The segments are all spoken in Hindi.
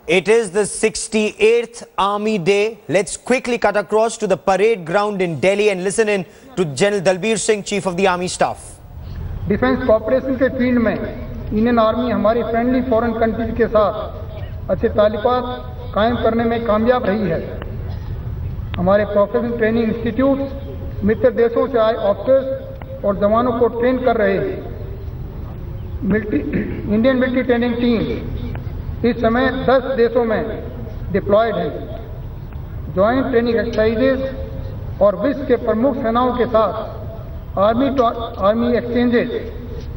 It is the 68th Army Day. Let's quickly cut across to the parade ground in Delhi and listen in to General Dalbir Singh, Chief of the Army Staff. Defence cooperation के फील्ड में इंडियन आर्मी हमारी फ्रेंडली फॉरेन कंट्रीज के साथ अच्छे ताल्लुकात कायम करने में कामयाब रही है। हमारे प्रोफेशनल ट्रेनिंग इंस्टीट्यूट मित्र देशों से आए ऑफिसर्स और जवानों को ट्रेन कर रहे हैं। इंडियन मिलिट्री ट्रेनिंग टीम इस समय 10 देशों में डिप्लॉयड है। ज्वाइंट ट्रेनिंग एक्सरसाइजेज और विश्व के प्रमुख सेनाओं के साथ आर्मी टू आर्मी एक्सचेंजेज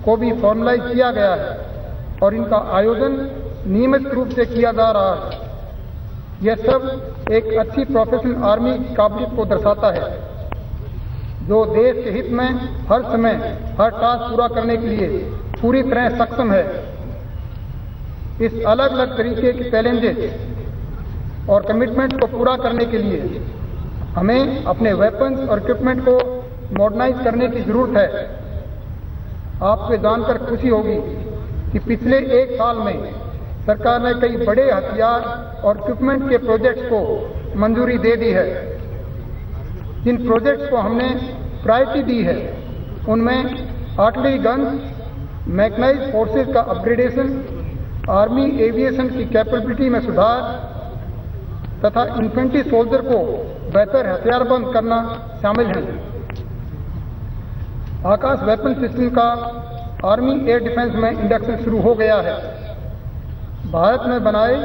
को भी फॉर्मलाइज किया गया है और इनका आयोजन नियमित रूप से किया जा रहा है। यह सब एक अच्छी प्रोफेशनल आर्मी की काबिलियत को दर्शाता है, जो देश के हित में हर समय हर टास्क पूरा करने के लिए पूरी तरह सक्षम है। इस अलग अलग तरीके के चैलेंजेस और कमिटमेंट को पूरा करने के लिए हमें अपने वेपन्स और इक्विपमेंट को मॉडर्नाइज करने की जरूरत है। आपको जानकर खुशी होगी कि पिछले एक साल में सरकार ने कई बड़े हथियार और इक्विपमेंट के प्रोजेक्ट्स को मंजूरी दे दी है। जिन प्रोजेक्ट्स को हमने प्रायोरिटी दी है उनमें आर्टिलरी गन्स, मैकेनाइज्ड फोर्सेज का अपग्रेडेशन, आर्मी एविएशन की कैपेबिलिटी में सुधार तथा इन्फेंट्री सोल्जर को बेहतर हथियारबंद करना शामिल है। आकाश वेपन सिस्टम का आर्मी एयर डिफेंस में इंडक्शन शुरू हो गया है। भारत में बनाए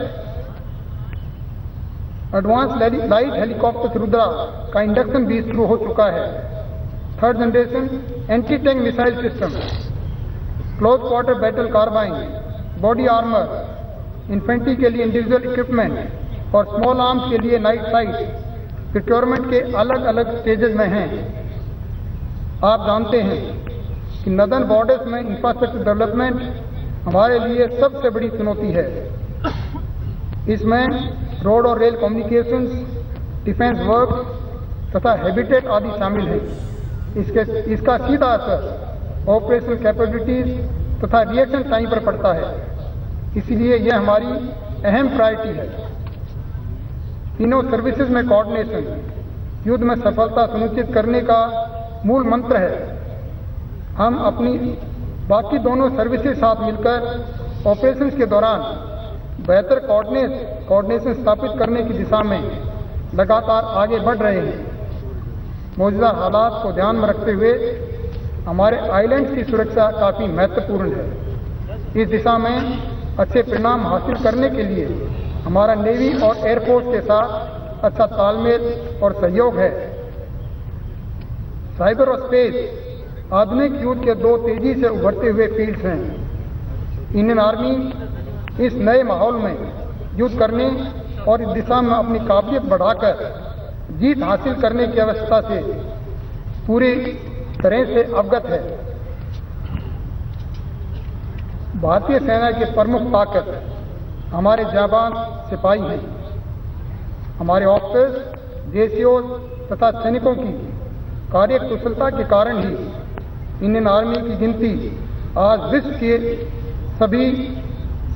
एडवांस लाइट हेलीकॉप्टर रुद्रा का इंडक्शन भी शुरू हो चुका है। 3rd generation anti tank missile system, close quarter battle carbine, body armour, infantry के लिए इंडिविजुअल इक्विपमेंट और स्मॉल आर्म्स के लिए नाइट साइट प्रोक्योरमेंट के अलग अलग स्टेजेस में हैं। आप जानते हैं कि नदर्न बॉर्डर्स में इंफ्रास्ट्रक्चर डेवलपमेंट हमारे लिए सबसे बड़ी चुनौती है। इसमें रोड और रेल कम्युनिकेशंस, डिफेंस वर्क तथा हैबिटेट आदि शामिल हैं। इसका सीधा असर ऑपरेशनल कैपेबिलिटीज तथा रिएक्शन टाइम पर पड़ता है। इसलिए यह हमारी अहम प्रायोरिटी है। तीनों सर्विसेज में कोऑर्डिनेशन युद्ध में सफलता सुनिश्चित करने का मूल मंत्र है। हम अपनी बाकी दोनों सर्विसेज साथ मिलकर ऑपरेशंस के दौरान बेहतर कोऑर्डिनेशन स्थापित करने की दिशा में लगातार आगे बढ़ रहे हैं। मौजूदा हालात को ध्यान में रखते हुए हमारे आइलैंड की सुरक्षा काफ़ी महत्वपूर्ण है। इस दिशा में अच्छे परिणाम हासिल करने के लिए हमारा नेवी और एयरफोर्स के साथ अच्छा तालमेल और सहयोग है। साइबर और स्पेस आधुनिक युद्ध के 2 तेजी से उभरते हुए फील्ड्स हैं। इंडियन आर्मी इस नए माहौल में युद्ध करने और इस दिशा में अपनी काबिलियत बढ़ाकर जीत हासिल करने की आवश्यकता से पूरी तरह से अवगत है। भारतीय सेना की प्रमुख ताकत हमारे जाबाज सिपाही हैं। हमारे ऑफिसर्स, जेसीओज तथा सैनिकों की कार्य कुशलता के कारण ही इंडियन आर्मी की गिनती आज विश्व के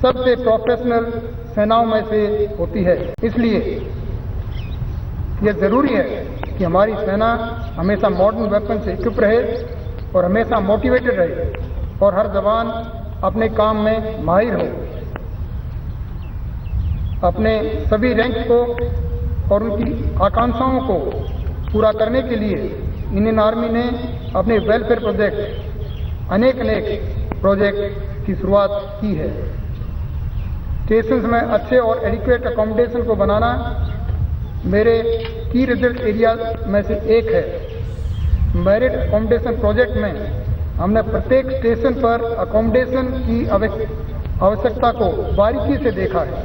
सबसे प्रोफेशनल सेनाओं में से होती है। इसलिए यह जरूरी है कि हमारी सेना हमेशा मॉडर्न वेपन से इक्विप रहे और हमेशा मोटिवेटेड रहे और हर जवान अपने काम में माहिर हो। अपने सभी रैंक को और उनकी आकांक्षाओं को पूरा करने के लिए इंडियन आर्मी ने अपने वेलफेयर प्रोजेक्ट अनेक प्रोजेक्ट की शुरुआत की है। स्टेशंस में अच्छे और एडिक्वेट अकोमोडेशन को बनाना मेरे की रिजल्ट एरिया में से एक है। मेरिट अकोमोडेशन प्रोजेक्ट में हमने प्रत्येक स्टेशन पर अकोमोडेशन की आवश्यकता को बारीकी से देखा है।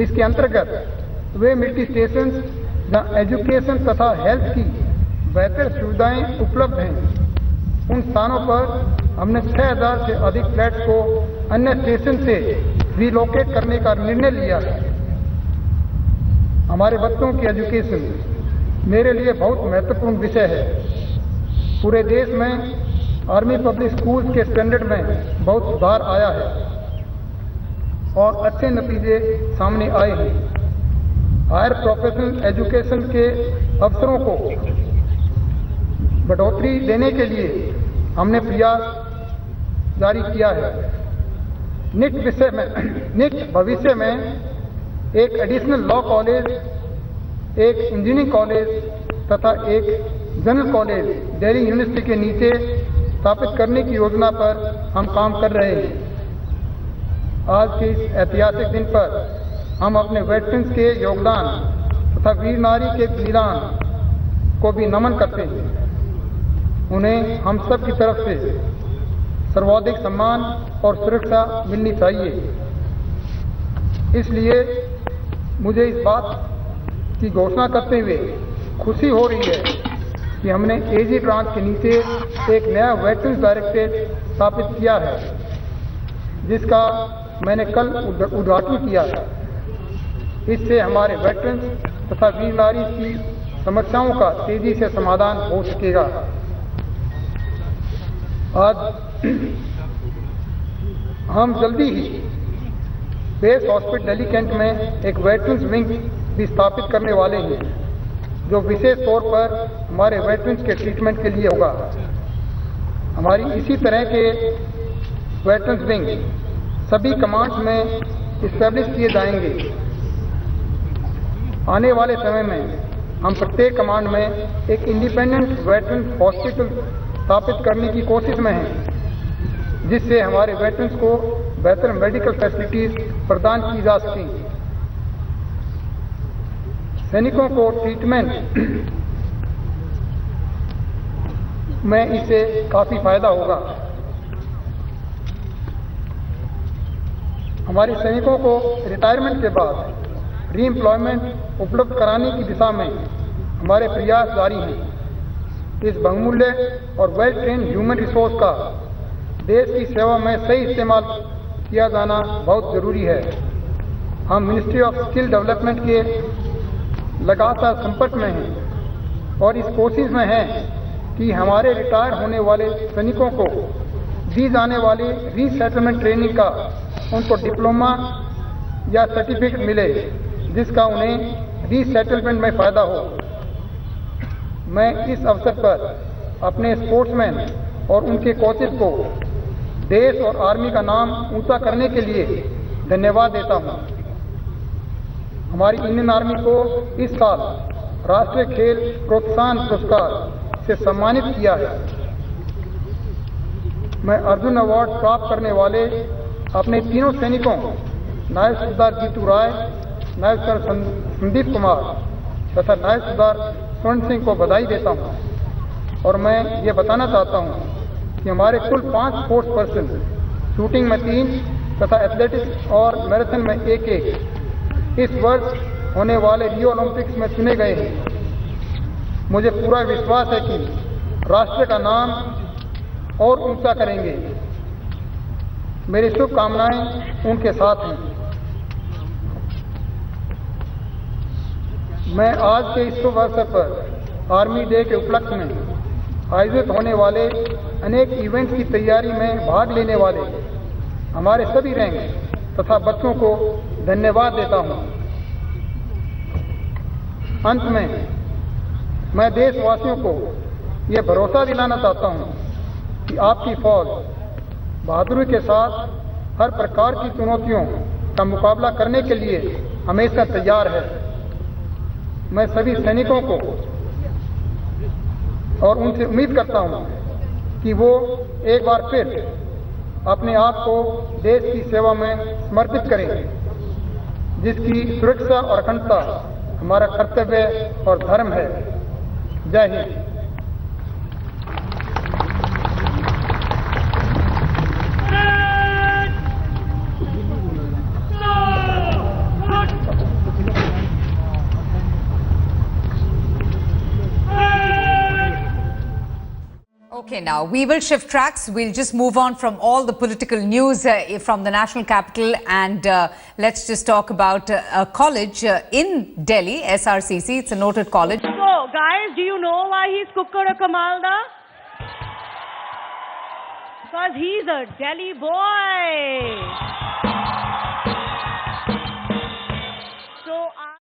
इसके अंतर्गत वे मिलिट्री स्टेशन जहां एजुकेशन तथा हेल्थ की बेहतर सुविधाएं उपलब्ध हैं, उन स्थानों पर हमने 6000 से अधिक फ्लैट्स को अन्य स्टेशन से रिलोकेट करने का निर्णय लिया है। हमारे बच्चों की एजुकेशन मेरे लिए बहुत महत्वपूर्ण विषय है। पूरे देश में आर्मी पब्लिक स्कूल्स के स्टैंडर्ड में बहुत सुधार आया है। और अच्छे नतीजे सामने आए हैं। हायर प्रोफेशनल एजुकेशन के अवसरों को बढ़ोतरी देने के लिए हमने प्रयास जारी किया है। निकट भविष्य में एक एडिशनल लॉ कॉलेज, एक इंजीनियरिंग कॉलेज तथा एक जनरल कॉलेज दिल्ली यूनिवर्सिटी के नीचे स्थापित करने की योजना पर हम काम कर रहे हैं। आज के इस ऐतिहासिक दिन पर हम अपने वेटरन्स के योगदान तथा वीर नारी के बलिदान को भी नमन करते हैं। उन्हें हम सब की तरफ से सर्वाधिक सम्मान और सुरक्षा मिलनी चाहिए। इसलिए मुझे इस बात की घोषणा करते हुए खुशी हो रही है कि हमने एजी ब्रांच के नीचे एक नया वेटरन्स डायरेक्टरेट स्थापित किया है, जिसका मैंने कल उद्घाटन किया है। इससे हमारे वेटरन्स तथा वीर नारी की समस्याओं का तेजी से समाधान हो सकेगा। आज हम जल्दी ही बेस हॉस्पिटल दिल्ली कैंट में एक वेटरन्स विंग भी स्थापित करने वाले हैं, जो विशेष तौर पर हमारे वेटरन्स के ट्रीटमेंट के लिए होगा। हमारी इसी तरह के वेटरन्स विंग सभी कमांड्स में इस्टेब्लिश किए जाएंगे। आने वाले समय में हम प्रत्येक कमांड में एक इंडिपेंडेंट वेटरन्स हॉस्पिटल स्थापित करने की कोशिश में हैं, जिससे हमारे वेटरन्स को बेहतर मेडिकल फैसिलिटीज प्रदान की जा सकें। सैनिकों को ट्रीटमेंट में इससे काफ़ी फायदा होगा। हमारे सैनिकों को रिटायरमेंट के बाद रीएम्प्लॉयमेंट उपलब्ध कराने की दिशा में हमारे प्रयास जारी हैं। इस बहुमूल्य और वेल ट्रेन ह्यूमन रिसोर्स का देश की सेवा में सही इस्तेमाल किया जाना बहुत ज़रूरी है। हम मिनिस्ट्री ऑफ स्किल डेवलपमेंट के लगातार संपर्क में हैं और इस कोशिश में हैं कि हमारे रिटायर होने वाले सैनिकों को दी जाने वाली रीसेटलमेंट ट्रेनिंग का उनको डिप्लोमा या सर्टिफिकेट मिले, जिसका उन्हें रीसेटलमेंट में फ़ायदा हो। मैं इस अवसर पर अपने स्पोर्ट्समैन और उनके कोचेज को देश और आर्मी का नाम ऊंचा करने के लिए धन्यवाद देता हूं। हमारी इंडियन आर्मी को इस साल राष्ट्रीय खेल प्रोत्साहन पुरस्कार से सम्मानित किया है। मैं अर्जुन अवार्ड प्राप्त करने वाले अपने तीनों सैनिकों नायब सरदार जीतू राय, नायब सरदार संदीप कुमार तथा नायब सरदार स्वर्ण सिंह को बधाई देता हूं। और मैं ये बताना चाहता हूं कि हमारे कुल 5 स्पोर्ट्स पर्सन, शूटिंग में 3 तथा एथलेटिक्स और मैराथन में 1-1 इस वर्ष होने वाले रियो ओलंपिक्स में चुने गए हैं। मुझे पूरा विश्वास है कि राष्ट्र का नाम और ऊंचा करेंगे। मेरी शुभकामनाएं उनके साथ हैं। मैं आज के इस शुभ अवसर पर आर्मी डे के उपलक्ष्य में आयोजित होने वाले अनेक इवेंट्स की तैयारी में भाग लेने वाले हमारे सभी रैंक तथा बच्चों को धन्यवाद देता हूं। अंत में मैं देशवासियों को यह भरोसा दिलाना चाहता हूं कि आपकी फौज बहादुरी के साथ हर प्रकार की चुनौतियों का मुकाबला करने के लिए हमेशा तैयार है। मैं सभी सैनिकों को और उनसे उम्मीद करता हूं कि वो एक बार फिर अपने आप को देश की सेवा में समर्पित करें, जिसकी सुरक्षा और अखंडता हमारा कर्तव्य और धर्म है। जय Hind. Okay, now we will shift tracks. We'll just move on from all the political news from the national capital, and let's just talk about a college in Delhi, SRCC. It's a noted college. So, guys, do you know why he's Kukkara Kamalda? Because he's a Delhi boy.